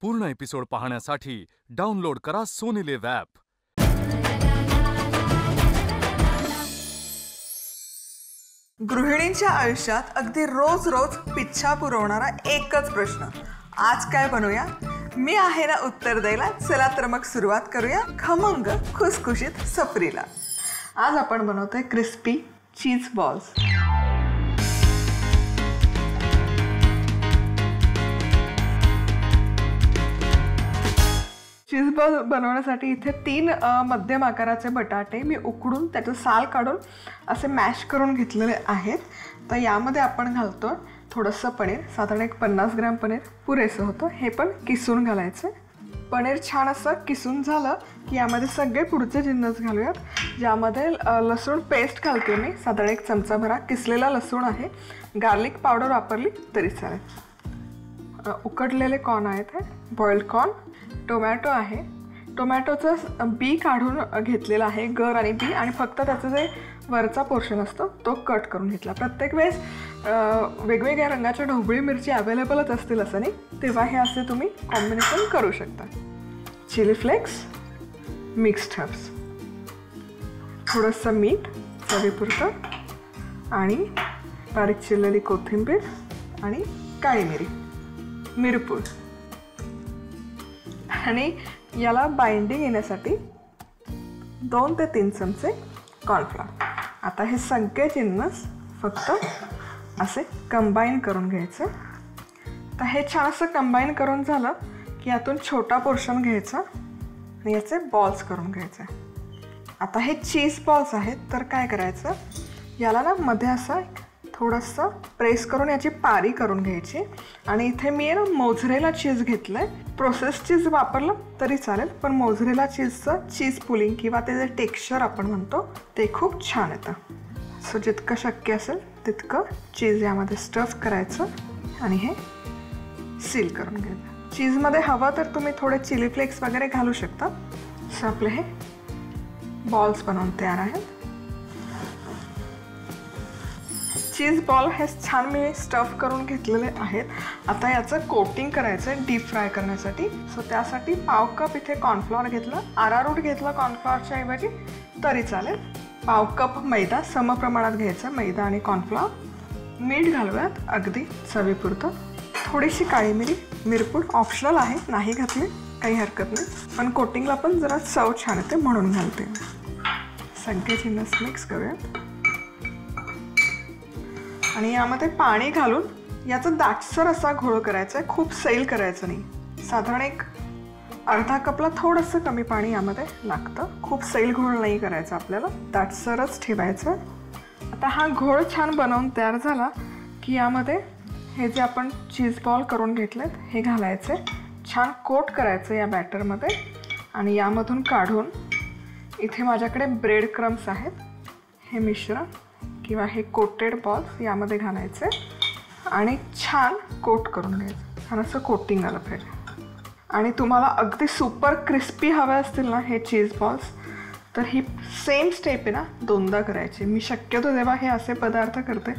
पूर्ण एपिसोड पाहण्यासाठी डाउनलोड करा सोनी लिव्ह ॲप। गृहिणींच्या आयुष्यात अगदी रोज रोज पिच्छा पुरवणारा एकच प्रश्न, आज काय बनवूया? मी आहे ना उत्तर द्यायला। चला तर मग सुरुवात करूया खमंग खुसखुशीत सफरीला। आज आपण बनवतोय क्रिस्पी चीज बॉल्स। चीज बॉल बनवण्यासाठी इथे 3 मध्यम आकाराचे बटाटे मी उकडून त्याचं साल काढून असे मॅश करून घेतलेले आहेत। तर यामध्ये आपण घालतो थोडंसं पनीर, साधारण एक 50 ग्रॅम पनीर पुरेसं होतं। हे पण किसून घालायचं। पनीर छान असं किसून झालं की यामध्ये सगळे पुढचे जिन्नस घालूयात, ज्यामध्ये लसूण पेस्ट घालते मी, साधारण 1 चमचा भरा किसलेला लसूण आहे। गार्लिक पावडर वापरली तरी चालेल। उकडलेले कॉर्न आहेत, हे बॉइल्ड कॉर्न। टोमॅटो आहे, टोमॅटोचं बी काढून घेतलेलं आहे, गर आणि बी, आणि फक्त त्याचं जे वरचा पोर्शन असतो तो कट करून घेतला। प्रत्येक वेळेस वेगवेगळ्या रंगाच्या ढोबळी मिरची अवेलेबलच असतील असं नाही, तेव्हा हे असे तुम्ही कॉम्बिनेशन करू शकता। चिली फ्लेक्स, मिक्स्ड हर्ब्स, थोडंसं मीठ चवीपुरतं, आणि बारीक चिरलेली कोथिंबीर आणि काळी मिरी, मिरपूड, आणि याला बाइंडिंग येण्यासाठी 2 ते 3 चमचे कॉर्नफ्लॉवर। आता हे सगळे जिन्नस फक्त असे कंबाईन करून घ्यायचं। तर हे छान असं कंबाईन करून झालं की यातून छोटा पोर्शन घ्यायचा आणि याचे बॉल्स करून घ्यायचे। आता हे चीज बॉल्स आहेत, तर काय करायचं, याला ना मध्ये असं थोडंसं प्रेस करून याची पारी करून घ्यायची। आणि इथे मी ना मोझरेला चीज घेतलं आहे, प्रोसेस चीज वापरलं तरी चालेल, पण मोझरेला चीजचं चीज पुलिंग किंवा ते जे टेक्स्चर आपण म्हणतो ते खूप छान येतं। सो जितकं शक्य असेल तितकं चीज यामध्ये स्टफ करायचं आणि हे सील करून घ्यायचं। चीजमध्ये हवं तर तुम्ही थोडे चिली फ्लेक्स वगैरे घालू शकता। सो आपले हे बॉल्स बनवून तयार आहेत। चीज बॉल हे छान मी स्टफ करून घेतलेले आहेत। आता याचं कोटिंग करायचं आहे डीप फ्राय करण्यासाठी। सो त्यासाठी पाव कप इथे कॉर्नफ्लॉवर घेतलं, अरारूट घेतलं कॉर्नफ्लॉवरच्या ऐवजी तरी चालेल। पाव कप मैदा समप्रमाणात घ्यायचं, मैदा आणि कॉर्नफ्लॉवर। मीठ घालूयात अगदी चवीपुरतं, थोडीशी काळी मिरी, मिरपूड ऑप्शनल आहे, नाही घातली काही हरकत नाही, पण कोटिंगला पण जरा चव छान येते म्हणून घालते। सगळे जिन्नस मिक्स करूयात आणि यामध्ये पाणी घालून याचा दाटसर असा घोळ करायचा आहे, खूप सैल करायचं नाही। साधारण एक अर्धा कपला थोडंसं कमी पाणी यामध्ये लागतं, खूप सैल घोळ नाही करायचा आपल्याला, दाटसरच ठेवायचं। आता हा घोळ छान बनवून तयार झाला की यामध्ये हे जे आपण चीज बॉल करून घेतलेत हे घालायचे, छान कोट करायचं या बॅटरमध्ये, आणि यामधून काढून इथे माझ्याकडे ब्रेड क्रम्स आहेत, हे मिश्रण किंवा हे कोटेड बॉल्स यामध्ये घालायचे आणि छान कोट करून घ्यायचं, छान असं कोटिंग आलं पाहिजे। आणि तुम्हाला अगदी सुपर क्रिस्पी हवे असतील ना हे चीज बॉल्स, तर ही सेम स्टेप आहे ना 2दा करायची। मी शक्यतो जेव्हा हे असे पदार्थ करते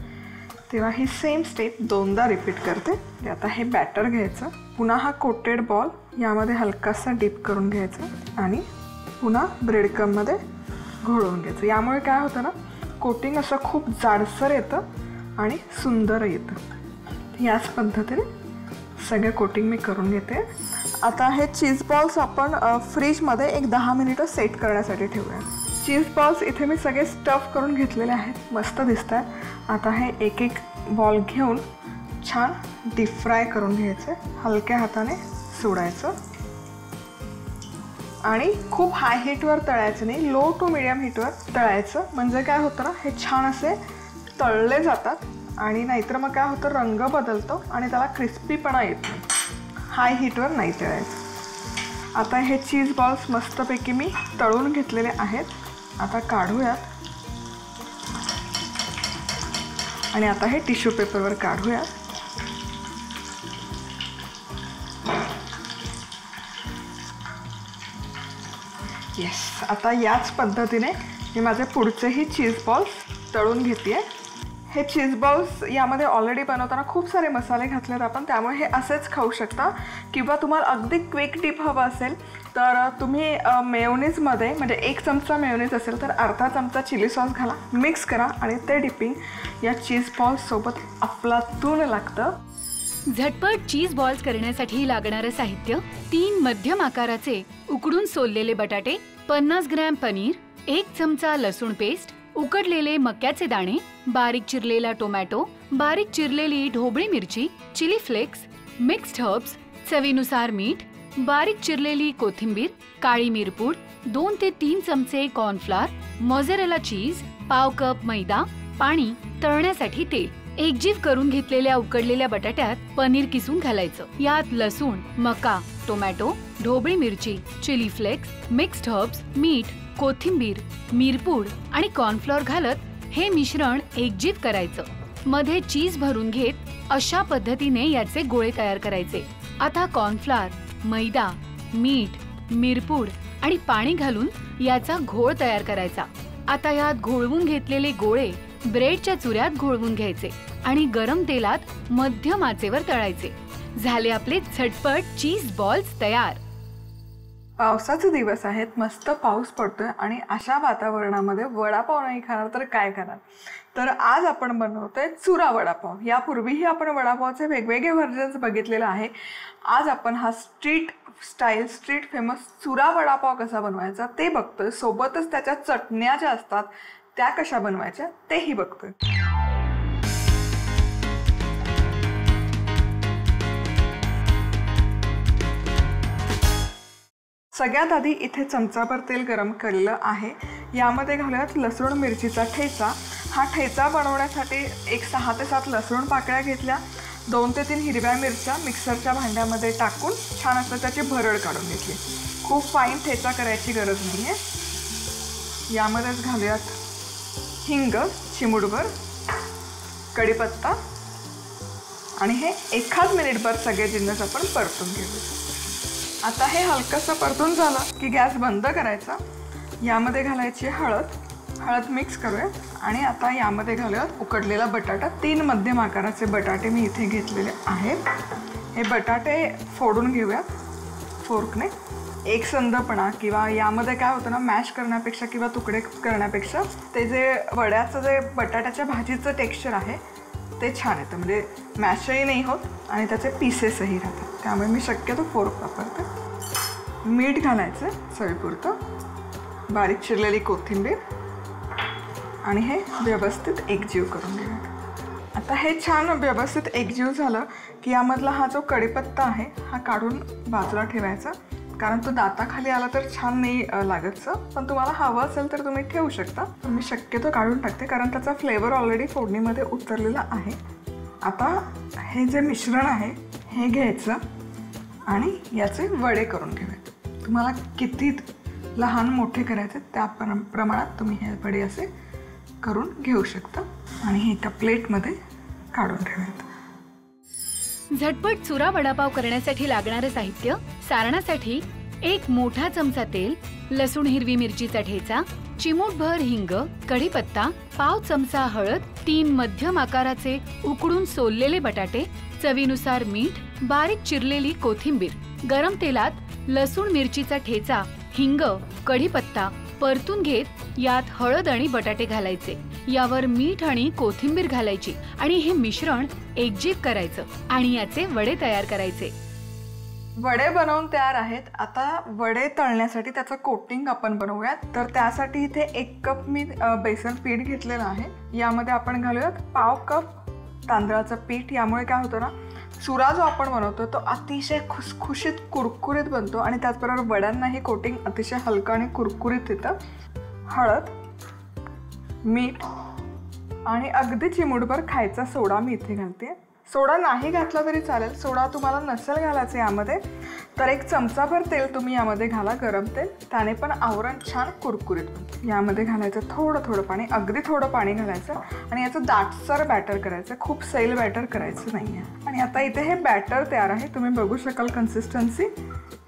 तेव्हा ही सेम स्टेप 2दा रिपीट करते। आता हे बॅटर घ्यायचं, पुन्हा हा कोटेड बॉल यामध्ये हलकासा डीप करून घ्यायचा आणि पुन्हा ब्रेड क्रम्समध्ये घोळवून घ्यायचं। यामुळे काय होतं ना, कोटिंग असं खूप जाडसर येतं आणि सुंदर येतं। याच पद्धतीने सगळे कोटिंग मी करून घेते। आता हे चीज बॉल्स आपण फ्रीजमध्ये एक 10 मिनिटं सेट करण्यासाठी ठेवूया। चीज बॉल्स इथे मी सगळे स्टफ करून घेतलेले आहेत, मस्त दिसत आहेत। आता हे एक एक बॉल घेऊन छान डीप फ्राय करून घ्यायचे, हलक्या हाताने सोडायचं आणि खूप हाय हीटवर तळायचं नाही, लो टू मिडियम हीटवर तळायचं। म्हणजे काय होतं ना, हे छान असे तळले जातात आणि नाहीतर मग काय होतं, रंग बदलतो आणि त्याला क्रिस्पीपणा येत नाही। हाय हीटवर नाही तळायचं। आता हे चीज बॉल्स मस्तपैकी मी तळून घेतलेले आहेत। आता काढूयात आणि आता हे टिश्यू पेपरवर काढूयात। येस, आता याच पद्धतीने मी माझे पुढचेही चीज बॉल्स तळून घेते। हे चीज बॉल्स यामध्ये ऑलरेडी बनवताना खूप सारे मसाले घातलेत आपण, त्यामुळे हे असेच खाऊ शकता. किंवा तुम्हाला अगदी क्विक डिप हवं असेल तर तुम्ही मेयोनीजमध्ये म्हणजे 1 चमचा मेयोनीज असेल तर अर्धा चमचा चिली सॉस घाला, मिक्स करा आणि ते डिपिंग या चीज बॉल्ससोबत अफलातून लागतं. झटपट चीज बॉल्स करण्यासाठी लागणारं साहित्य: 3 मध्यम आकाराचे उकडून सोललेले बटाटे, 50 ग्रॅम पनीर, 1 चमचा लसूण पेस्ट, उकडलेले मक्याचे दाणे, बारीक चिरलेला टोमॅटो, बारीक चिरलेली ढोबळी मिरची, चिली फ्लेक्स, मिक्स्ड हर्ब्स, चवीनुसार मीठ, बारीक चिरलेली कोथिंबीर, काळी मिरपूड, 2 ते 3 चमचे कॉर्नफ्लोअर, मोझरेला चीज, पाव कप मैदा, पाणी, तळण्यासाठी तेल. एकजीव करून घेतलेल्या उकडलेल्या बटाट्यात पनीर किसून घालायचं. यात लसूण, मका, टोमॅटो, ढोबळी मिरची, चिली फ्लेक्स, मिक्स्ड हर्ब्स, मीठ, कोथिंबीर, मिरपूड आणि कॉर्नफ्लोअर घालत हे मिश्रण एकजीव करायचं. मध्ये चीज भरून घेत अशा पद्धतीने याचे गोळे तयार करायचे. आता कॉर्नफ्लोअर, मैदा, मीठ, मिरपूड आणि पाणी घालून याचा घोळ तयार करायचा. आता यात घोळवून घेतलेले गोळे ब्रेडच्या चुऱ्यात घोळवून घ्यायचे आणि गरम तेलात मध्यम आचेवर तळायचे. झाले आपले झटपट चीज बॉल्स तयार. पावसाचे दिवस आहेत, मस्त पाऊस पडतोय आणि अशा वातावरणामध्ये वडापाव नाही खाणार तर काय खाणार. तर आज आपण बनवतोय चुरा वडापाव. यापूर्वीही आपण वडापावचे वेगवेगळे व्हर्जन्स बघितलेले आहे. आज आपण हा स्ट्रीट फेमस चुरा वडापाव कसा बनवायचा ते बघतोय. सोबतच त्याच्या चटण्या ज्या असतात त्या कशा बनवायच्या तेही बघतोय. सगळ्यात आधी इथे चमचाभर तेल गरम केलेलं आहे. यामध्ये घालूयात लसूण मिरचीचा ठेचा. हा ठेचा बनवण्यासाठी 6 ते 7 लसूण पाकळ्या घेतल्या, 2 ते 3 हिरव्या मिरच्या मिक्सरच्या भांड्यामध्ये टाकून छान असं त्याची भरड काढून घेतली. खूप फाईन ठेचा करायची गरज नाही आहे. यामध्येच घालूयात हिंग चिमूटभर, कढीपत्ता आणि हे 1 मिनिटभर सगळे जिन्नस आपण परतून घेऊया. आता हे हलकंसं परतून झालं की गॅस बंद करायचा. यामध्ये घालायची हळद मिक्स करूया आणि आता यामध्ये घालूयात उकडलेला बटाटा. 3 मध्यम आकाराचे बटाटे मी इथे घेतलेले आहेत. हे बटाटे फोडून घेऊयात फोर्कने. एकसंधपणा किंवा यामध्ये काय होतं ना, मॅश करण्यापेक्षा किंवा तुकडे करण्यापेक्षा ते जे वड्याचं जे बटाट्याच्या भाजीचं टेक्स्चर आहे ते छान येतं. म्हणजे मॅशही नाही होत आणि त्याचे पीसेसही राहतात. त्यामुळे मी शक्यतो फोर्क वापरते. मीठ घालायचं चवीपुरतं, बारीक चिरलेली कोथिंबीर आणि हे व्यवस्थित एकजीव करून घ्यायचं. आता हे छान व्यवस्थित एकजीव झालं की यामधला हा जो कढीपत्ता आहे हा काढून बाजूला ठेवायचा, कारण तो दाताखाली आला तर छान नाही लागतचं. पण तुम्हाला हवं असेल तर तुम्ही ठेवू शकता. पण मी शक्यतो काढून टाकते कारण त्याचा फ्लेवर ऑलरेडी फोडणीमध्ये उतरलेला आहे. आता हे जे मिश्रण आहे हे घ्यायचं आणि याचे वडे करून घ्यावेत. तुम्हाला किती लहान मोठे करायचे त्या प्रमाणात तुम्ही हे वडे असे करून घेऊ शकता आणि हे एका प्लेटमध्ये काढून ठेवायचं. झटपट चुरा वडापाव करण्यासाठी लागणारं साहित्य: सारणासाठी 1 मोठा चमचा तेल, लसूण हिरवी मिरचीचा ठेचा, चिमूटभर हिंग, कढीपत्ता, पाव चमचा हळद, 3 मध्यम आकाराचे उकडून सोललेले बटाटे, चवीनुसार मीठ, बारीक चिरलेली कोथिंबीर. गरम तेलात लसूण मिरचीचा ठेचा, हिंग, कढीपत्ता परतून घेत यात हळद आणि बटाटे घालायचे. यावर मीठ आणि कोथिंबीर घालायची आणि हे मिश्रण एकजीव करायचं आणि याचे वडे तयार करायचे. वडे बनवून तयार आहेत. आता वडे तळण्यासाठी त्याचं कोटिंग आपण बनवूयात. तर त्यासाठी इथे 1 कप मी बेसन पीठ घेतलेलं आहे. यामध्ये आपण घालूयात पाव कप तांदळाचं पीठ. यामुळे काय होतं ना, चुरा जो आपण बनवतो तो अतिशय खुसखुशीत कुरकुरीत बनतो आणि त्याचबरोबर वड्यांनाही कोटिंग अतिशय हलकं आणि कुरकुरीत येतं. हळद, मीठ आणि अगदी चिमूटभर खायचा सोडा मी इथे घालते. सोडा नाही घातला तरी चालेल. सोडा तुम्हाला नसेल घालायचं यामध्ये तर 1 चमचाभर तेल तुम्ही यामध्ये घाला, गरम तेल. त्याने पण आवरण छान कुरकुरीत बनतं. यामध्ये घालायचं थोडं पाणी, अगदी थोडं पाणी घालायचं आणि याचं दाटसर बॅटर करायचं. खूप सैल बॅटर करायचं नाही आहे. आणि आता इथे हे बॅटर तयार आहे. तुम्ही बघू शकाल कन्सिस्टन्सी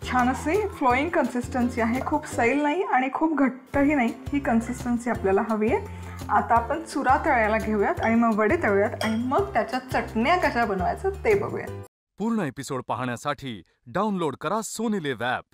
छान अशी फ्लोईंग कन्सिस्टन्सी आहे. खूप सैल नाही आणि खूप घट्टही नाही. ही कन्सिस्टन्सी आपल्याला हवी आहे. आता आपण चुरा तळायला घेऊयात आणि मग वडे तळूयात आणि मग त्याच्या चटण्या कशा बनवायचं ते बघूयात. पूर्ण एपिसोड पाहण्यासाठी डाउनलोड करा सोनी लिव्ह ॲप.